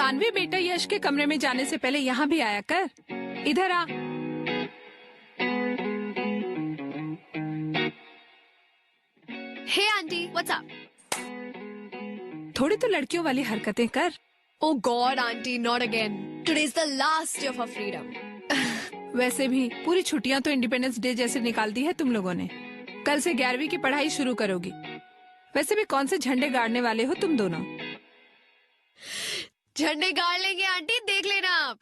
सानवी बेटा, यश के कमरे में जाने से पहले यहाँ भी आया कर। इधर आ। हे आंटी, व्हाट्स अप? थोड़ी तो लड़कियों वाली हरकतें कर। Oh God, auntie, not again. Today's the last day of our freedom. वैसे भी पूरी छुट्टियां तो इंडिपेंडेंस डे जैसे निकाल दी है तुम लोगों ने। कल से 11वीं की पढ़ाई शुरू करोगी। वैसे भी कौन से झंडे गाड़ने वाले हो तुम दोनों? झंडे गाड़ लेंगे आंटी, देख लेना आप।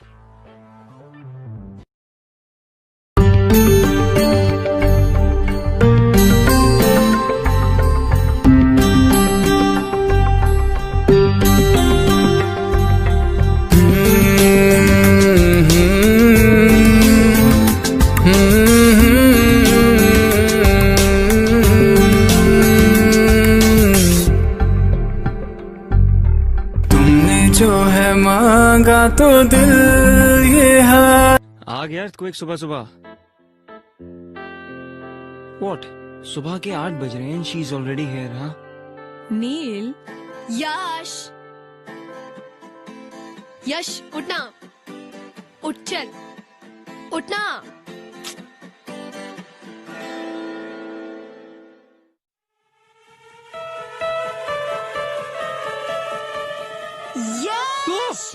जो है मांगा तो दिल ये है। आ गया कोई सुबह सुबह। What? सुबह के 8 बज रहे हैं। She is already here. हाँ नील। यश, यश उठना, उठ चल, उठना। यश!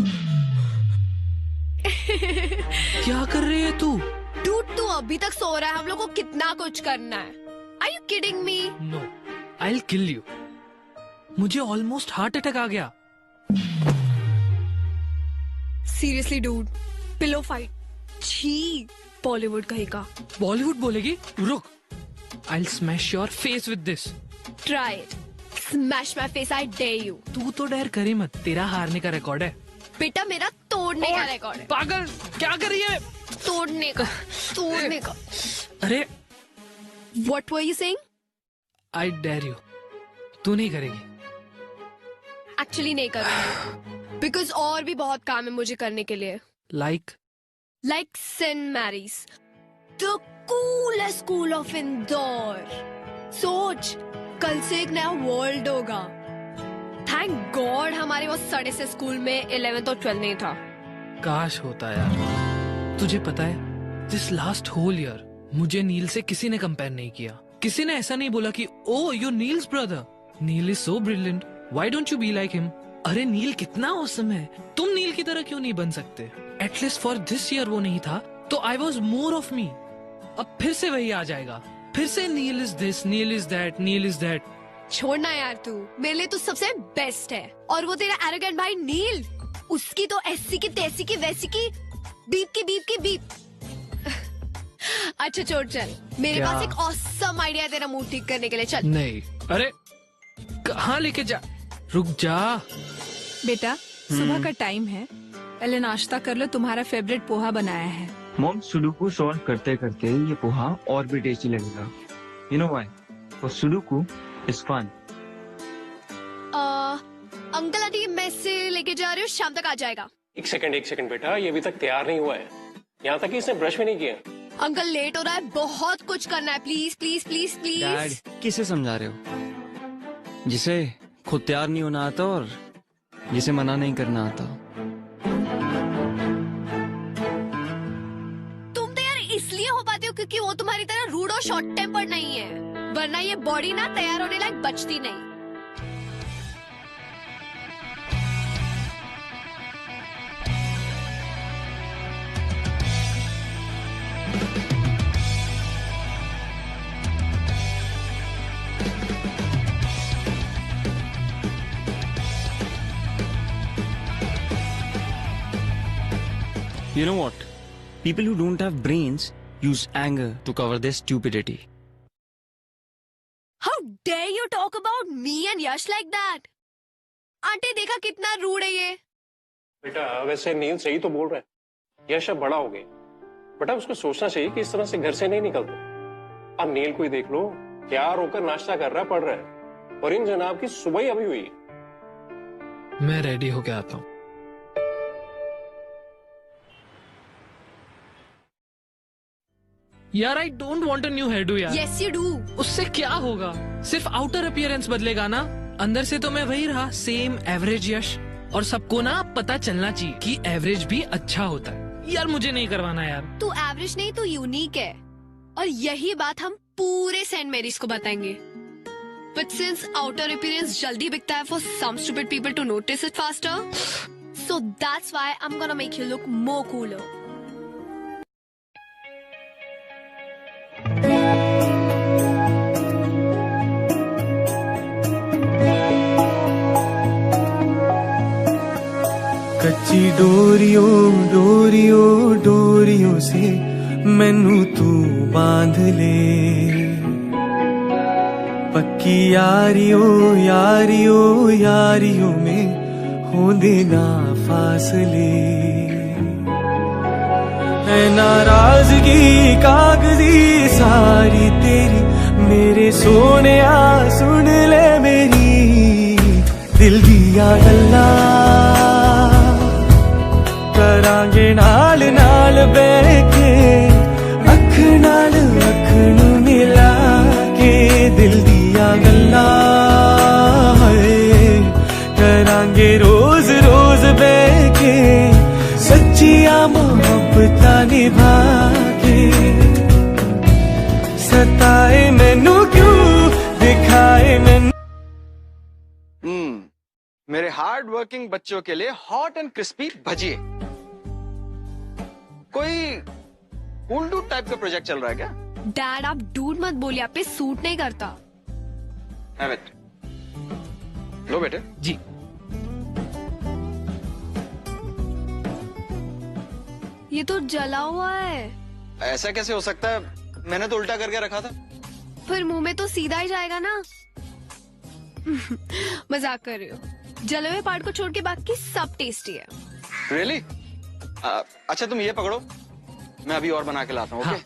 क्या कर रही है तू? डूड, तू अभी तक सो रहा है। हम लोग को कितना कुछ करना है। Are you kidding me? नो, I'll kill you. मुझे ऑलमोस्ट हार्ट अटैक आ गया। Seriously, dude. Pillow fight. छी, बॉलीवुड कहीं का। बॉलीवुड बोलेगी? रुक, I'll smash your face with this. Try it. Smash my face, I dare you. तू तो डर करी मत, तेरा हारने का रिकॉर्ड है। बेटा, मेरा तोड़ने का रिकॉर्ड है। पागल, क्या कर रही है? तोड़ने का, तोड़ने का। अरे, What were you saying? I dare you. तू नहीं करेगी। Actually नहीं करूँगी। Because और भी बहुत काम है मुझे करने के लिए। Like St. Mary's, the coolest school of Indore. सोच, कल से एक नया वर्ल्ड होगा। थैंक गॉड हमारे वो सड़े से स्कूल में 11th और 12th नहीं था। काश होता यार। तुझे पता है, दिस लास्ट होल ईयर मुझे नील से किसी ने कंपेयर नहीं किया। किसी ने ऐसा नहीं बोला कि oh you Neil's brother, Neil is so brilliant, why don't you be like him. अरे नील कितना ऑसम है, तुम नील की तरह क्यों नहीं बन सकते? एटलीस्ट फॉर दिस ईयर वो नहीं था तो I was more of me. अब फिर से वही आ जाएगा, फिर से Neil is this, Neil is that, Neil is that. छोड़ना यार, तू मेरे लिए तो सबसे बेस्ट है। और वो तेरा एरोगेंट भाई नील, उसकी तो ऐसी की तैसी की वैसी की बीप की अच्छा छोड़, चल मेरे क्या? पास एक ऑसम आइडिया है तेरा मूड ठीक करने के लिए। चल। नहीं, अरे कहाँ लेके जा, रुक जा। बेटा, सुबह का टाइम है, पहले नाश्ता कर लो। तुम्हारा फेवरेट पोहा बनाया है। मॉम, सुडोकू सॉल्व करते करते ये पोहा और भी टेस्टी लगेगा। You know why? For sudoku is fun. Uncle aunty mess से लेके जा रहे हो, शाम तक आ जाएगा। एक सेकंड बेटा, ये अभी तक तैयार नहीं हुआ है। यहाँ तक कि इसने ब्रश भी नहीं किया। अंकल लेट हो रहा है, बहुत कुछ करना है। Please please please dad, please. किसे समझा रहे हो? जिसे खुद तैयार नहीं होना आता और जिसे मना नहीं करना आता। तुम तो यार इसलिए हो पाते हो क्योंकि वो तुम्हारी तरह रूड और शॉर्ट टेम्पर्ड नहीं है, वरना ये बॉडी ना तैयार होने लायक बचती नहीं। You know what? People who don't have brains use anger to cover their stupidity. How dare you talk about me and Yash like that? Aunty देखा कितना रूड है ये। बेटा वैसे नील सही तो बोल रहा है। यश अब बड़ा हो गया, बेटा उसको सोचना चाहिए कि इस तरह से घर से नहीं निकलते। अब नील को ही देख लो, तैयार होकर नाश्ता कर रहा है, पढ़ रहा है, और इन जनाब की सुबह ही अभी हुई है। मैं रेडी होके आता हूँ। यार I don't want a new hairdo यार। Yes you do. उससे क्या होगा? सिर्फ आउटर अपीयरेंस बदलेगा ना, अंदर से तो मैं वही रहा, सेम एवरेज यश। और सबको ना पता चलना चाहिए कि एवरेज भी अच्छा होता है। यार मुझे नहीं करवाना यार। तू एवरेज नहीं, तू यूनिक है, और यही बात हम पूरे सेंट मेरीज को बताएंगे। But since outer appearance जल्दी बिकता है for some stupid people to notice it faster, so that's why I'm gonna make you look more cooler. कच्ची डोरियों डोरियों डोरियों से मैनू तू बांध ले, पक्की यारियों यारियों यारियों में हो देना फासले। है नाराजगी कागजी सारी तेरी, मेरे सोने सुन ले मेरी दिल दिया गल्ला, करांगे नाल नाल बैठे अख नाल अख नू मिला के, दिल दिया गल्ला करांगे रोज रोज बैठे सच्चिया मोहब्बता निभा के। सताए मैनू क्यों दिखाए मैनू। मेरे हार्ड वर्किंग बच्चों के लिए हॉट एंड क्रिस्पी भजिए। कोई उल्लू टाइप का प्रोजेक्ट चल रहा है क्या? डैड आप डूड मत बोलिए, आप पे सूट नहीं करता। Have it. लो बेटे। जी। ये तो जला हुआ है। ऐसा कैसे हो सकता है? मैंने तो उल्टा करके रखा था। फिर मुंह में तो सीधा ही जाएगा ना। मजाक कर रही हो। जले हुए पार्ट को छोड़ के बाकी सब टेस्टी है। Really? अच्छा तुम ये पकड़ो, मैं अभी और बना के लाता हूँ। ओके?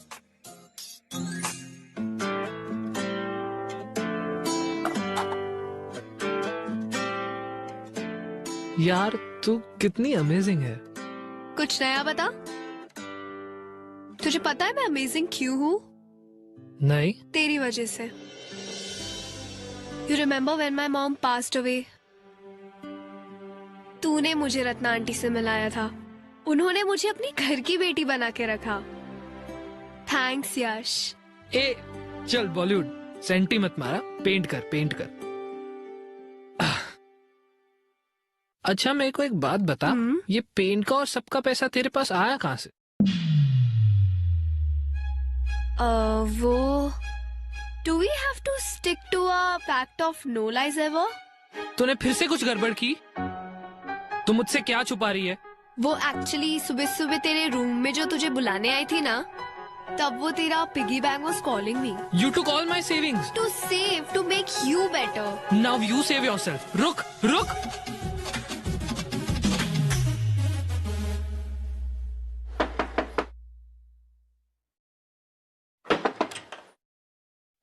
यार तू कितनी अमेजिंग है। कुछ नया बता। तुझे पता है मैं अमेजिंग क्यों हूँ? नहीं। तेरी वजह से। You remember when my mom passed away? तूने मुझे रत्ना आंटी से मिलाया था। उन्होंने मुझे अपनी घर की बेटी बना के रखा। थैंक्स यश। ए चल बॉलीवुड सेंटी मत मारा, पेंट कर पेंट कर। अच्छा मेरे को एक बात बता, ये पेंट का और सबका पैसा तेरे पास आया कहाँ से? वो do we have to stick to a pact of no lies ever? तूने फिर से कुछ गड़बड़ की? तू मुझसे क्या छुपा रही है? वो एक्चुअली सुबह सुबह तेरे रूम में जो तुझे बुलाने आई थी ना, तब वो तेरा piggy bank was calling me. You took all my savings. To save, to make you better. Now you save yourself. रुक रुक।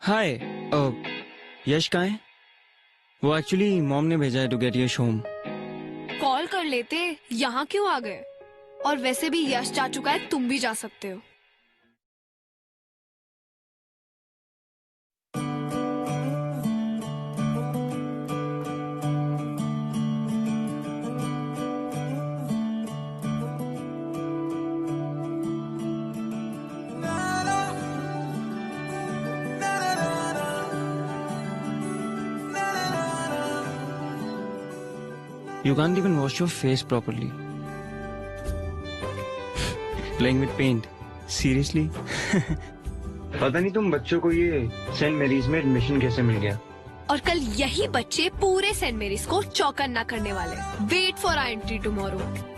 हाय, यश कहाँ है? वो एक्चुअली मॉम ने भेजा है to get Yash home. Call कर लेते, यहाँ क्यों आ गए? और वैसे भी यश जा चुका है, तुम भी जा सकते हो। You can't even wash your face properly. Playing with paint. Seriously? पता नहीं तुम बच्चों को ये सेंट मैरीज में एडमिशन कैसे मिल गया? और कल यही बच्चे पूरे सेंट मेरीज को चौकन्ना करने वाले। Wait for our entry tomorrow.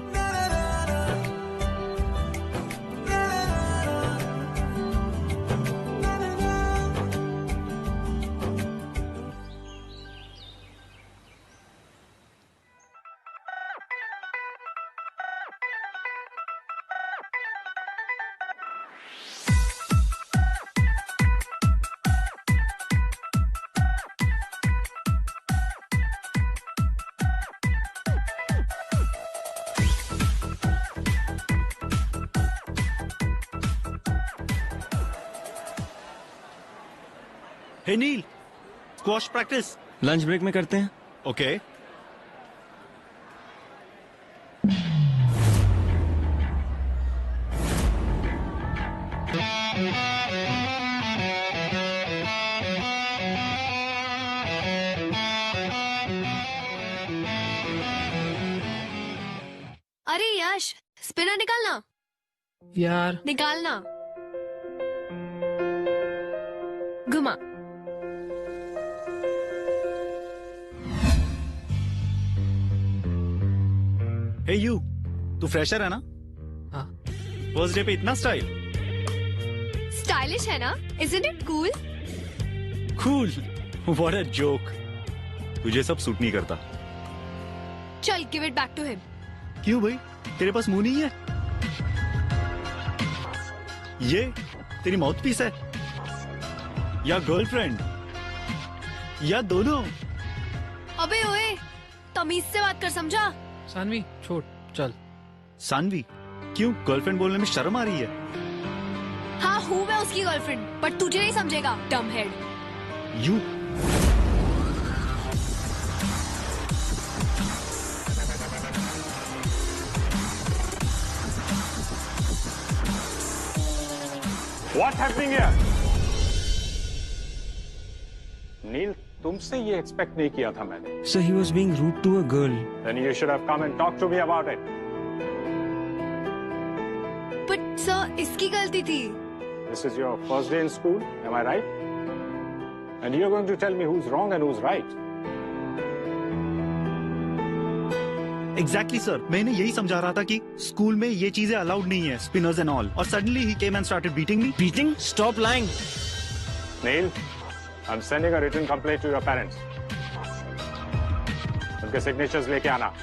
Hey Neel, squash practice lunch break में करते हैं। ओके। अरे यश, स्पिनर निकालना, यार निकालना। घुमा। हे यू, तू फ्रेशर है ना? हाँ। फर्स्ट डे पे इतना स्टाइल? स्टाइलिश है ना? Isn't it cool? Cool, what a joke. तुझे सब सूट नहीं करता। चल, give it back to him. क्यों भाई, तेरे पास मुंह नहीं है? ये तेरी माउथ पीस है या गर्लफ्रेंड या दोनों? अबे ओए, तमीज से बात कर, समझा? सानवी छोड़, चल। सानवी, क्यों गर्लफ्रेंड बोलने में शर्म आ रही है? हाँ, हूँ मैं उसकी गर्लफ्रेंड, पर तुझे नहीं समझेगा, डम head. You What's happening here? नील, तुमसे ये एक्सपेक्ट नहीं किया था मैंने। So he was being rude to a girl. Then you should have come and talked to me about it. But sir, इसकी गलती थी। This is your first day in school, am I right? And you're going to tell me who's wrong and who's right. Exactly sir, मैंने यही समझा रहा था कि school में ये चीजें अलाउड नहीं है, स्पिनर्स एंड ऑल, और suddenly he came and started beating me. Beating? Stop lying. Neil, I'm sending a written complaint to your parents. उनके signatures लेके आना।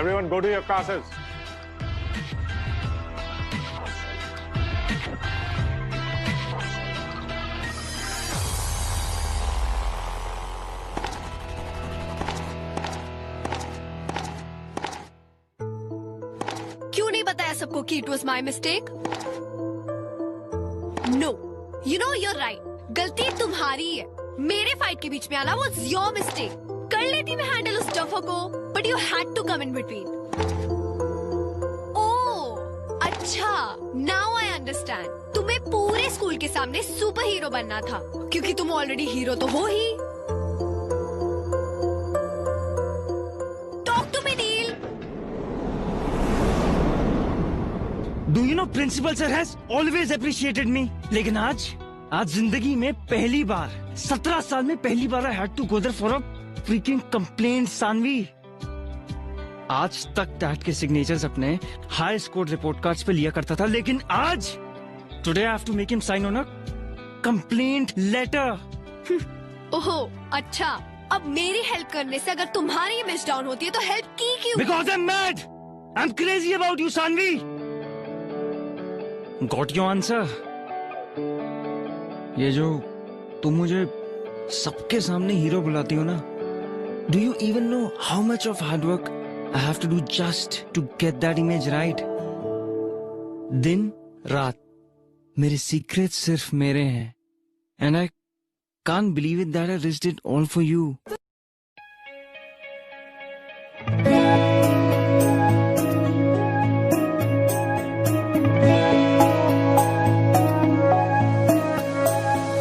Everyone go to your classes. क्यों नहीं बताया सबको कि it was my mistake? No, you know you're right. गलती तुम्हारी है। मेरे फाइट के बीच में आना was your mistake. कर लेती मैं हैंडल उस डफर को, but you had to come in between. ओह, अच्छा, now I understand. तुम्हें पूरे स्कूल के सामने सुपर हीरो बनना था, क्योंकि तुम ऑलरेडी हीरो तो हो ही। Talk to me, Neil. Do you know principal sir has always appreciated me? लेकिन आज जिंदगी में पहली बार 17 साल में पहली बार I had to go there for a freaking complaint, Saanvi. आज तक डैड के सिग्नेचर्स अपने हाई स्कोर रिपोर्ट कार्ड्स पे लिया करता था, लेकिन आज today I have to make him sign on a complaint letter. ओहो, अच्छा, अब मेरी हेल्प करने से अगर तुम्हारी इमेज डाउन होती है तो हेल्प की क्यों? Because I'm mad. I'm crazy about you, Sanvi. Got your answer? ये जो तुम मुझे सबके सामने हीरो बुलाती हो ना, Do you even know how much of hard work I have to do just to get that image right? दिन रात मेरे सीक्रेट सिर्फ मेरे हैं, and I can't believe it that I risked it all for you.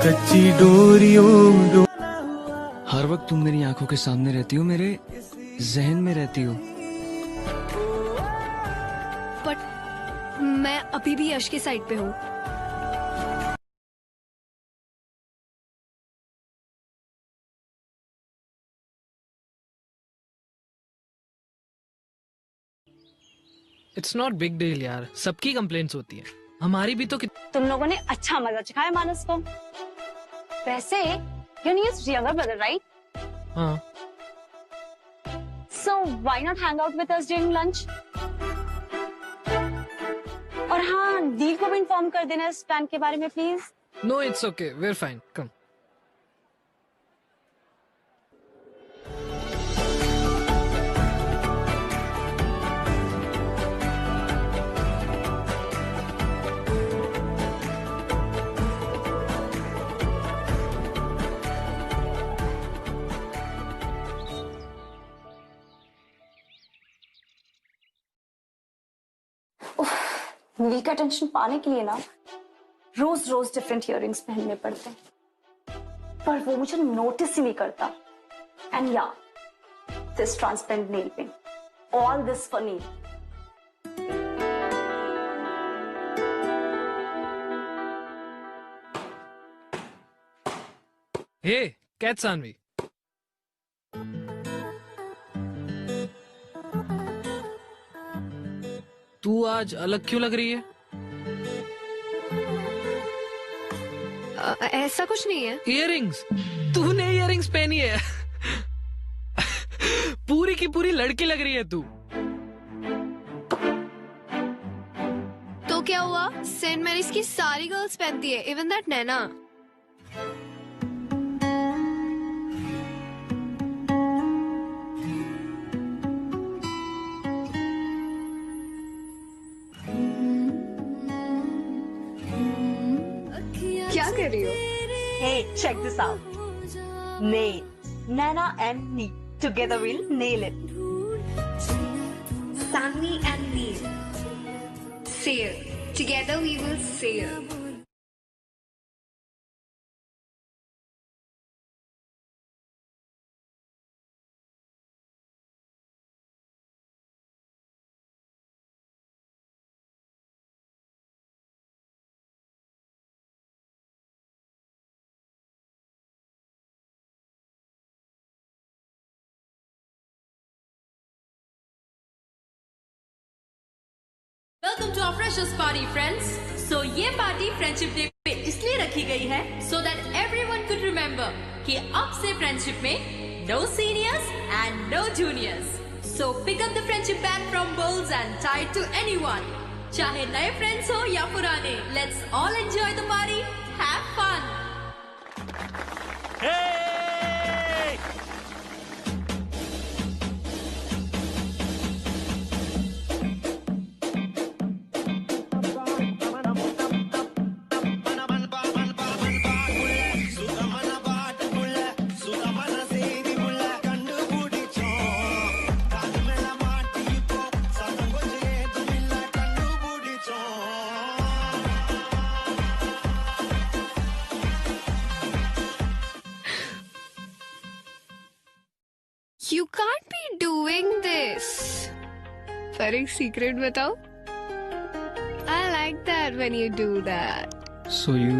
कच्ची डोरियों हर वक्त तुम मेरी आंखों के सामने रहती हो, मेरे जहन में रहती हो। बट मैं अभी भी यश के साइड पे हूँ। इट्स नॉट बिग डील यार, सबकी कंप्लेंट्स होती है, हमारी भी तो तुम लोगों ने अच्छा मजा चखाया मानस को। वैसे your Neil's younger brother, right? हाँ। So why not hang out with us during lunch? और हाँ, नील को भी इन्फॉर्म कर देना इस प्लान के बारे में please. No it's okay, we are fine, come. Neil का टेंशन पाने के लिए ना रोज रोज डिफरेंट इयररिंग्स पहनने पड़ते हैं। पर वो मुझे नोटिस ही नहीं करता. And yeah, this transparent nail paint, all this for Neel. Hey catch Saanvi, तू आज अलग क्यों लग रही है? ऐसा कुछ नहीं है. इयररिंग्स, तूने इयररिंग्स पहनी है. पूरी की पूरी लड़की लग रही है तू. तो क्या हुआ, सेंट मैरीज की सारी गर्ल्स पहनती है, इवन दैट नैना. क्या कर रही हो? Hey, check this out. Nail. Nana and Neil. Together we'll nail it. Sunny and Neil. Sail. Together we will sail. Welcome to our freshers party friends. So ये party friendship day पे इसलिए रखी गई है so that everyone could remember कि अब से friendship में no seniors and no juniors. So pick up the friendship band from bowls and tie to anyone. चाहे नए फ्रेंड्स हो या पुराने, let's all enjoy the party, have fun. You can't be doing this. पर एक secret बताओ. I like that when you do that. So you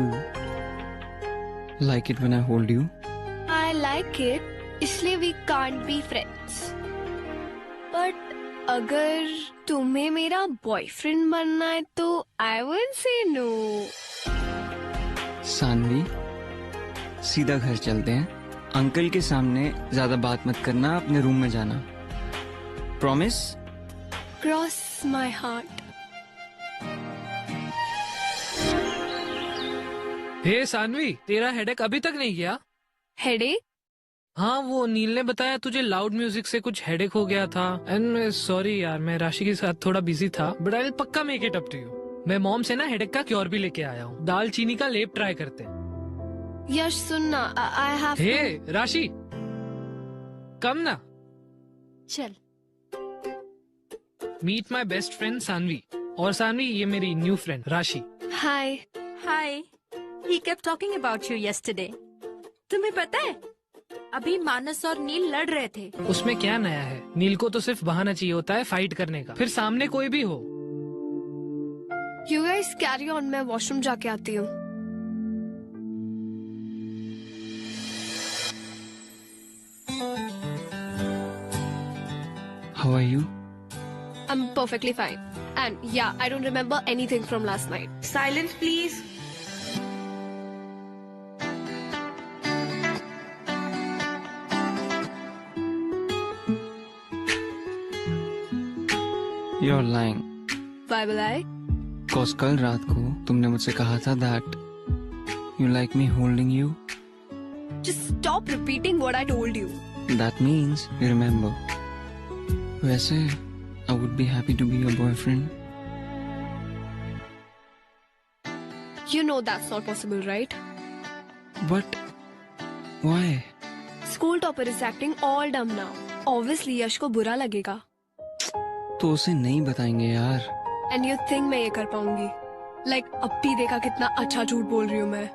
like it when I hold you? I like it, इसलिए we can't be friends. But अगर तुम्हें मेरा boyfriend बनना है तो I won't say no. Saanvi, सीधा घर चलते हैं. अंकल के सामने ज्यादा बात मत करना, अपने रूम में जाना. प्रॉमिस? Cross my heart. हे सानवी, तेरा हेडेक अभी तक नहीं गया? Headache? हाँ, वो नील ने बताया तुझे लाउड म्यूजिक से कुछ हेडेक हो गया था. एंड सॉरी यार, मैं राशि के साथ थोड़ा बिजी था, बट आई विल पक्का make it up to you. मैं मॉम से ना हेडेक का क्योर भी लेके आया हूँ. दाल चीनी का लेप ट्राई करते हैं. यश सुनना, I have to. हे राशि, कम ना. चल. Meet my best friend Saanvi. और सानवी, ये मेरी new friend Rashi. Hi. Hi. He kept talking about you yesterday. तुम्हें पता है, अभी मानस और नील लड़ रहे थे. उसमें क्या नया है? नील को तो सिर्फ बहाना चाहिए होता है फाइट करने का, फिर सामने कोई भी हो. You guys carry on, मैं वॉशरूम जाके आती हूँ. How are you? I'm perfectly fine. And yeah, I don't remember anything from last night. Silence please. You're lying. Why will I? Cause कल रात को तुमने मुझसे कहा था that you like me holding you. Just stop repeating what I told you. That means you remember. वैसे I would be happy to be your boyfriend. You know that's not possible, right? But why? School topper is acting all dumb now. Obviously यश को बुरा लगेगा. तो उसे नहीं बताएंगे यार. And you think मैं ये कर पाऊंगी? Like अब भी देखा कितना अच्छा झूठ बोल रही हूँ मैं.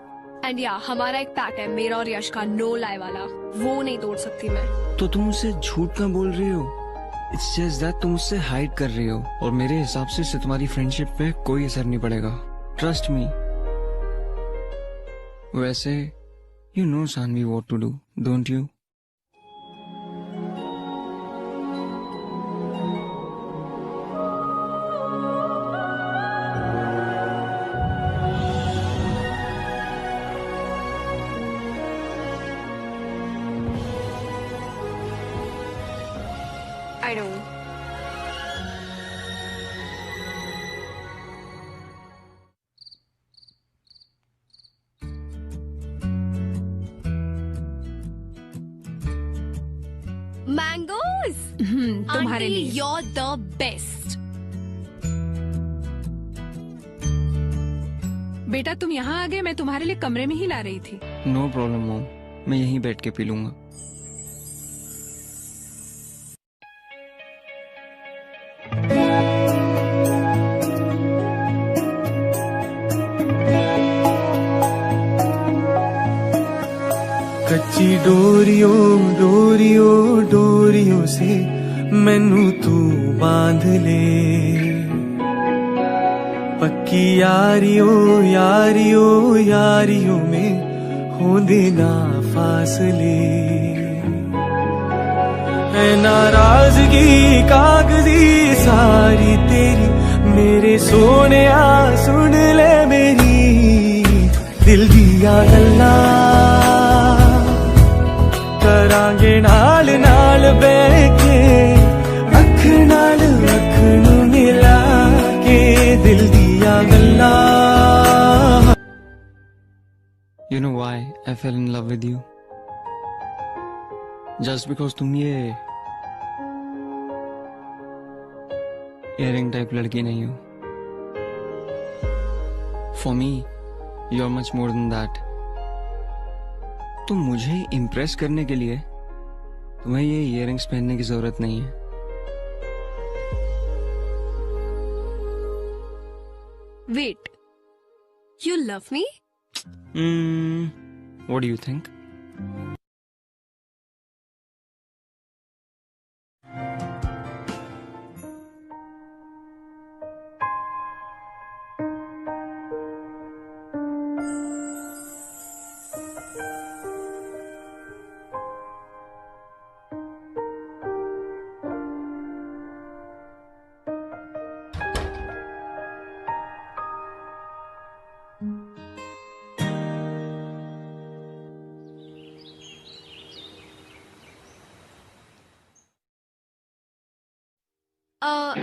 एंड या हमारा एक पैक्ट है, मेरा और यश का, नो लाई वाला, वो नहीं तोड़ सकती मैं। तो तुम मुझसे झूठ क्यों बोल रही हो? इट्स जस्ट दैट तुम मुझसे हाइड कर रही हो, और मेरे हिसाब से इससे तुम्हारी फ्रेंडशिप पे कोई असर नहीं पड़ेगा। Trust me. वैसे you know Saanvi what to do, don't you? I don't. Mangoes तुम्हारे लिए। you're the best। बेटा तुम यहाँ आ गए, मैं तुम्हारे लिए कमरे में ही ला रही थी। नो प्रॉब्लम मॉम, मैं यहीं बैठ के पी लूंगा। कच्ची डोरियों डोरियों डोरियों से मैनू तू बांध ले, पक्की यारियों यारियों यारियों में हो देना फासले। है नाराजगी कागजी सारी तेरी, मेरे सोने सुन ले मेरी दिल दिया गल्ला, करांगे नाल नाल बैठे, अख नाल अख नू मिला के दिल दिया गल्ला। You know why I fell in love with you? Just because तुम ये इयरिंग टाइप लड़की नहीं हो। For me, you are much more than that. तो मुझे इम्प्रेस करने के लिए तुम्हें ये इयरिंग्स पहनने की जरूरत नहीं है। Wait, you love me? What do you think?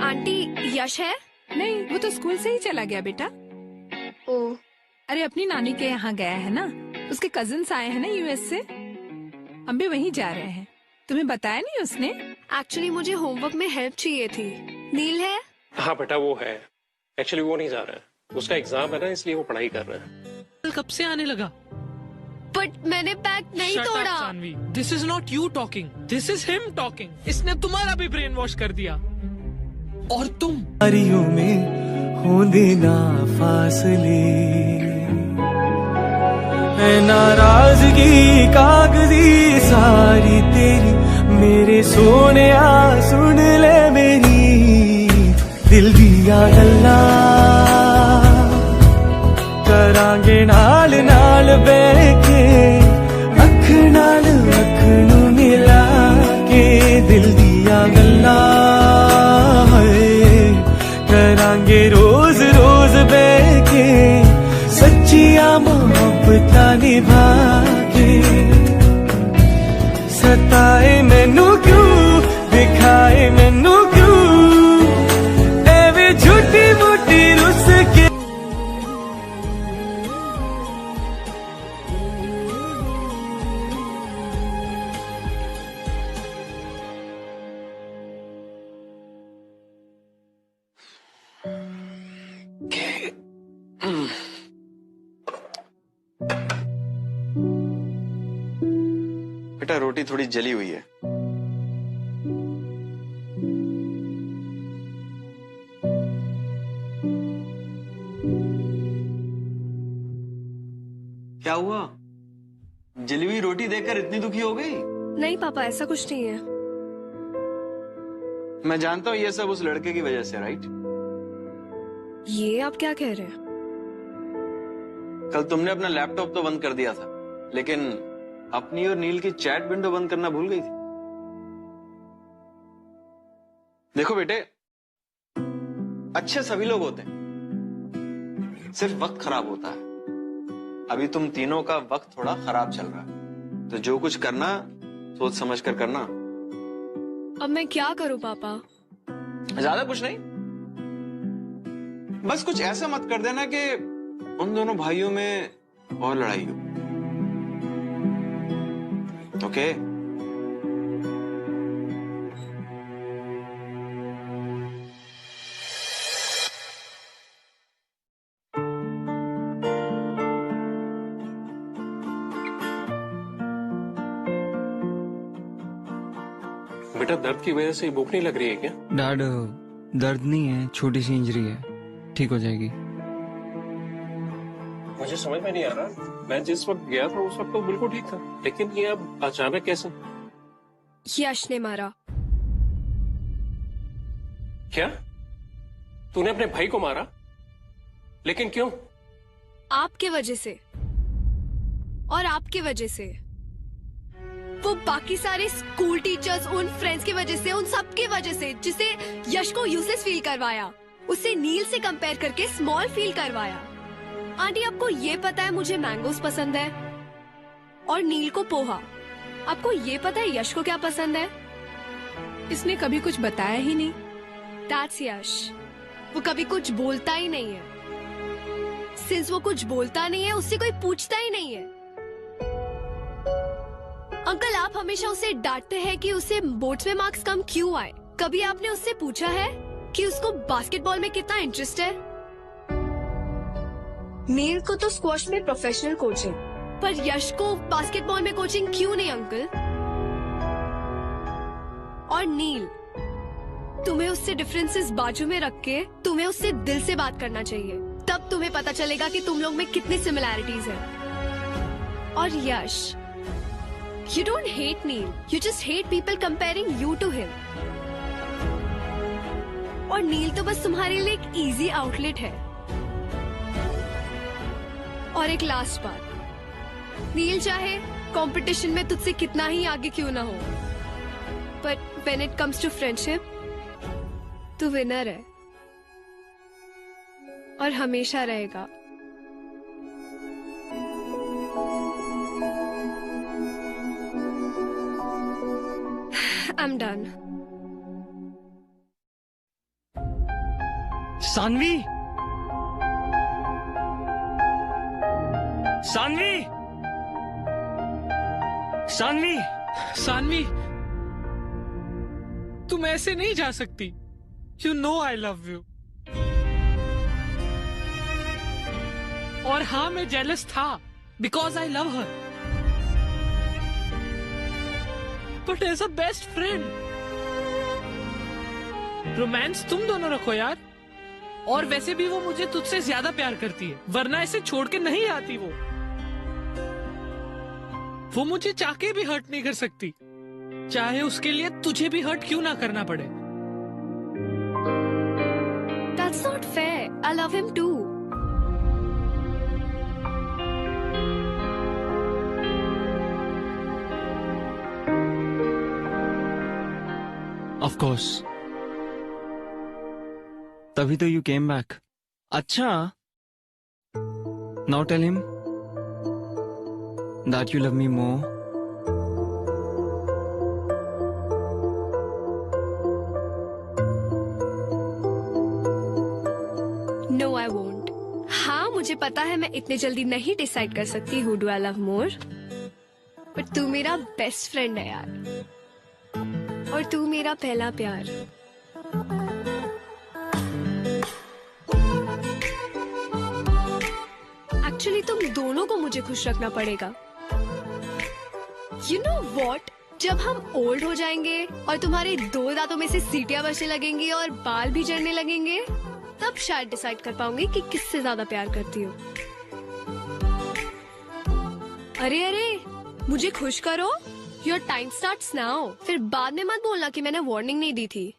Aunty Yash है? नहीं, वो तो स्कूल से ही चला गया बेटा। ओ, अरे अपनी नानी के यहाँ गया है ना, उसके कजिन्स आए हैं ना यूएस से, हम भी वहीं जा रहे हैं। तुम्हें बताया नहीं उसने? एक्चुअली मुझे होमवर्क में हेल्प चाहिए थी। नील है? हाँ बेटा वो है, एक्चुअली वो नहीं जा रहा है, उसका एग्जाम है ना, इसलिए वो पढ़ाई कर रहा है। कब से आने लगा? बट मैंने पैक नहीं Shut up, तोड़ा। Saanvi. This is not you talking. This is him talking. इसने तुम्हारा भी ब्रेन वॉश कर दिया। और तुम यारियों में हो देना फासले। है नाराजगी कागजी सारी तेरी, मेरे सोने सुन ले मेरी दिल दिया गल्ला, करांगे नाल नाल बैठे, अख नाल अख नू मिला के दिल दिया गल्ला। करांगे रोज रोज बैठे, सच्चिया मोहब्बत निभा के, सताए मैनू क्यों, दिखाए मैनू क्यों, एवे झूठी मोटी रुस के। बेटा रोटी थोड़ी जली हुई है। क्या क्या हुआ? जली हुई रोटी देखकर इतनी दुखी हो गई? नहीं पापा, ऐसा कुछ नहीं है। मैं जानता हूँ ये सब उस लड़के की वजह से, राइट? ये आप क्या कह रहे हैं? कल तुमने अपना लैपटॉप तो बंद कर दिया था, लेकिन अपनी और नील की चैट विंडो बंद करना भूल गई थी। देखो बेटे, अच्छे सभी लोग होते हैं, सिर्फ वक्त खराब होता है। अभी तुम तीनों का वक्त थोड़ा खराब चल रहा है, तो जो कुछ करना सोच समझ कर करना। अब मैं क्या करूं पापा? ज्यादा कुछ नहीं, बस कुछ ऐसा मत कर देना कि उन दोनों भाइयों में और लड़ाई हो। ओके? बेटा दर्द की वजह से भूख नहीं लग रही है क्या? डैड, दर्द नहीं है, छोटी सी इंजरी है, ठीक हो जाएगी। मुझे समझ में नहीं आ रहा, मैं जिस वक्त गया था उस वक्त तो बिल्कुल ठीक था, लेकिन ये अब अचानक कैसे? यश ने मारा। क्या? तूने अपने भाई को मारा? लेकिन क्यों? आपके वजह से, और आपके वजह से, वो बाकी सारे स्कूल टीचर्स, उन फ्रेंड्स की वजह से, उन सब की वजह से, जिसे यश को यूजलेस फील करवाया, उसे नील से कंपेयर करके स्मॉल फील करवाया। आंटी, आपको ये पता है मुझे मैंगोस पसंद है और नील को पोहा। आपको ये पता है यश को क्या पसंद है? इसने कभी कुछ बताया ही नहीं। That's यश। वो कभी कुछ बोलता ही नहीं है। सिंस वो कुछ बोलता नहीं है, उससे कोई पूछता ही नहीं है। अंकल, आप हमेशा उसे डांटते हैं कि उसे बोर्ड्स में मार्क्स कम क्यों आए। कभी आपने उससे पूछा है कि उसको बास्केटबॉल में कितना इंटरेस्ट है? नील को तो स्क्वॉश में प्रोफेशनल कोचिंग, पर यश को बास्केटबॉल में कोचिंग क्यों नहीं अंकल? और नील, तुम्हें उससे डिफरेंसेस बाजू में रख के तुम्हें उससे दिल से बात करना चाहिए, तब तुम्हें पता चलेगा कि तुम लोग में कितनी सिमिलैरिटीज है। और यश, you don't hate Neil, you just hate people comparing you to him. और नील तो बस तुम्हारे लिए एक इजी आउटलेट है। और एक लास्ट बात, नील चाहे कंपटीशन में तुझसे कितना ही आगे क्यों ना हो, but when it comes to friendship, तू विनर है और हमेशा रहेगा। I'm done. सानवी, सानवी, सानवी, सानवी, तुम ऐसे नहीं जा सकती। You know I love you. और हाँ, मैं जेलस था because I love her. But as a best friend, romance तुम दोनों रखो यार। और वैसे भी वो मुझे तुझसे ज्यादा प्यार करती है, वरना ऐसे छोड़ के नहीं आती वो मुझे चाह के भी हर्ट नहीं कर सकती, चाहे उसके लिए तुझे भी हर्ट क्यों ना करना पड़े। That's not fair. I love him too. Of course. तभी तो you came back. अच्छा, now tell him that you love me more. No, I won't. हाँ, मुझे पता है मैं इतने जल्दी नहीं डिसाइड कर सकती who do I love more. पर तू मेरा बेस्ट फ्रेंड है यार, और तू मेरा पहला प्यार। एक्चुअली तुम दोनों को मुझे खुश रखना पड़ेगा। You know what? जब हम ओल्ड हो जाएंगे और तुम्हारे 2 दांतों में से सीटियां बचने लगेंगी और बाल भी झड़ने लगेंगे, तब शायद डिसाइड कर पाऊंगी कि किससे ज्यादा प्यार करती हो। अरे अरे, मुझे खुश करो। Your time starts now. फिर बाद में मत बोलना कि मैंने वार्निंग नहीं दी थी।